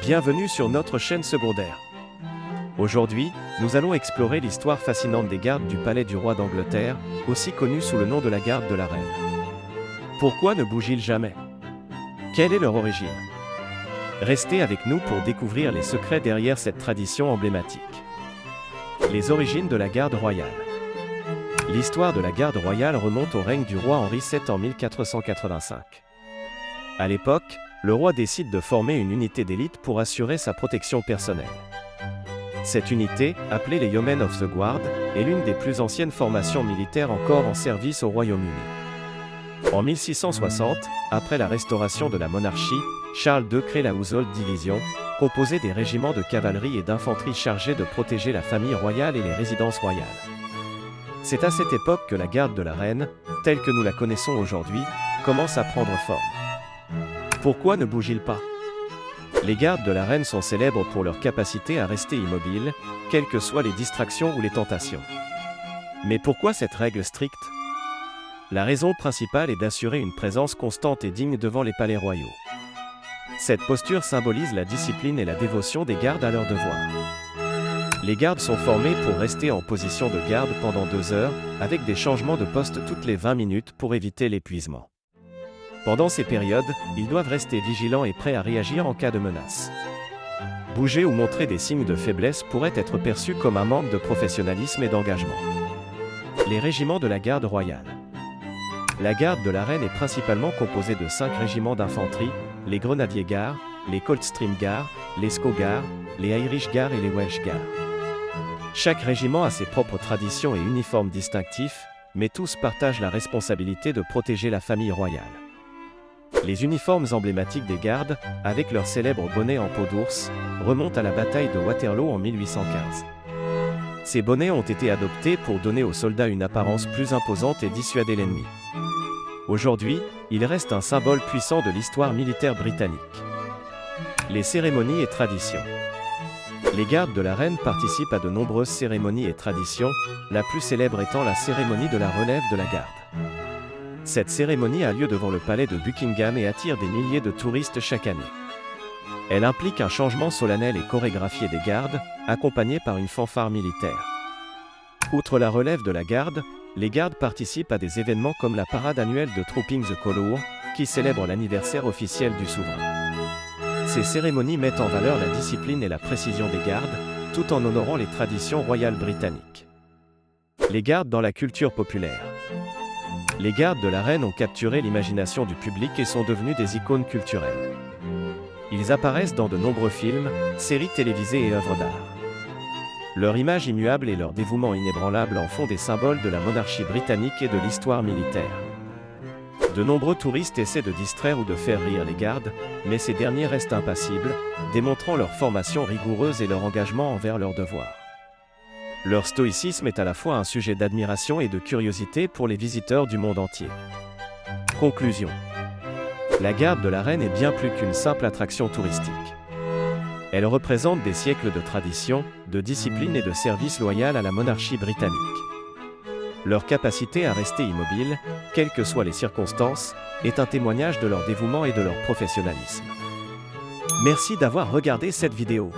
Bienvenue sur notre chaîne secondaire. Aujourd'hui, nous allons explorer l'histoire fascinante des gardes du palais du roi d'Angleterre, aussi connue sous le nom de la garde de la reine. Pourquoi ne bougent-ils jamais? Quelle est leur origine? Restez avec nous pour découvrir les secrets derrière cette tradition emblématique. Les origines de la garde royale. L'histoire de la garde royale remonte au règne du roi Henri VII en 1485. À l'époque, le roi décide de former une unité d'élite pour assurer sa protection personnelle. Cette unité, appelée les Yeomen of the Guard, est l'une des plus anciennes formations militaires encore en service au Royaume-Uni. En 1660, après la restauration de la monarchie, Charles II crée la Household Division, composée des régiments de cavalerie et d'infanterie chargés de protéger la famille royale et les résidences royales. C'est à cette époque que la garde de la reine, telle que nous la connaissons aujourd'hui, commence à prendre forme. Pourquoi ne bougent-ils pas? Les gardes de la reine sont célèbres pour leur capacité à rester immobiles, quelles que soient les distractions ou les tentations. Mais pourquoi cette règle stricte? La raison principale est d'assurer une présence constante et digne devant les palais royaux. Cette posture symbolise la discipline et la dévotion des gardes à leurs devoirs. Les gardes sont formés pour rester en position de garde pendant 2 heures, avec des changements de poste toutes les 20 minutes pour éviter l'épuisement. Pendant ces périodes, ils doivent rester vigilants et prêts à réagir en cas de menace. Bouger ou montrer des signes de faiblesse pourrait être perçu comme un manque de professionnalisme et d'engagement. Les régiments de la garde royale. La garde de la reine est principalement composée de 5 régiments d'infanterie, les Grenadiers Guards, les Coldstream Guards, les Scots Guards, les Irish Guards et les Welsh Guards. Chaque régiment a ses propres traditions et uniformes distinctifs, mais tous partagent la responsabilité de protéger la famille royale. Les uniformes emblématiques des gardes, avec leur célèbre bonnet en peau d'ours, remontent à la bataille de Waterloo en 1815. Ces bonnets ont été adoptés pour donner aux soldats une apparence plus imposante et dissuader l'ennemi. Aujourd'hui, ils restent un symbole puissant de l'histoire militaire britannique. Les cérémonies et traditions. Les gardes de la reine participent à de nombreuses cérémonies et traditions, la plus célèbre étant la cérémonie de la relève de la garde. Cette cérémonie a lieu devant le palais de Buckingham et attire des milliers de touristes chaque année. Elle implique un changement solennel et chorégraphié des gardes, accompagné par une fanfare militaire. Outre la relève de la garde, les gardes participent à des événements comme la parade annuelle de Trooping the Colour, qui célèbre l'anniversaire officiel du souverain. Ces cérémonies mettent en valeur la discipline et la précision des gardes, tout en honorant les traditions royales britanniques. Les gardes dans la culture populaire. Les gardes de la reine ont capturé l'imagination du public et sont devenus des icônes culturelles. Ils apparaissent dans de nombreux films, séries télévisées et œuvres d'art. Leur image immuable et leur dévouement inébranlable en font des symboles de la monarchie britannique et de l'histoire militaire. De nombreux touristes essaient de distraire ou de faire rire les gardes, mais ces derniers restent impassibles, démontrant leur formation rigoureuse et leur engagement envers leurs devoirs. Leur stoïcisme est à la fois un sujet d'admiration et de curiosité pour les visiteurs du monde entier. Conclusion. La garde de la reine est bien plus qu'une simple attraction touristique. Elle représente des siècles de tradition, de discipline et de service loyal à la monarchie britannique. Leur capacité à rester immobile, quelles que soient les circonstances, est un témoignage de leur dévouement et de leur professionnalisme. Merci d'avoir regardé cette vidéo.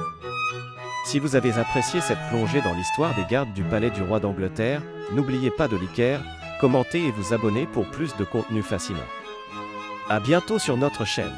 Si vous avez apprécié cette plongée dans l'histoire des gardes du palais du roi d'Angleterre, n'oubliez pas de liker, commenter et vous abonner pour plus de contenu fascinant. À bientôt sur notre chaîne.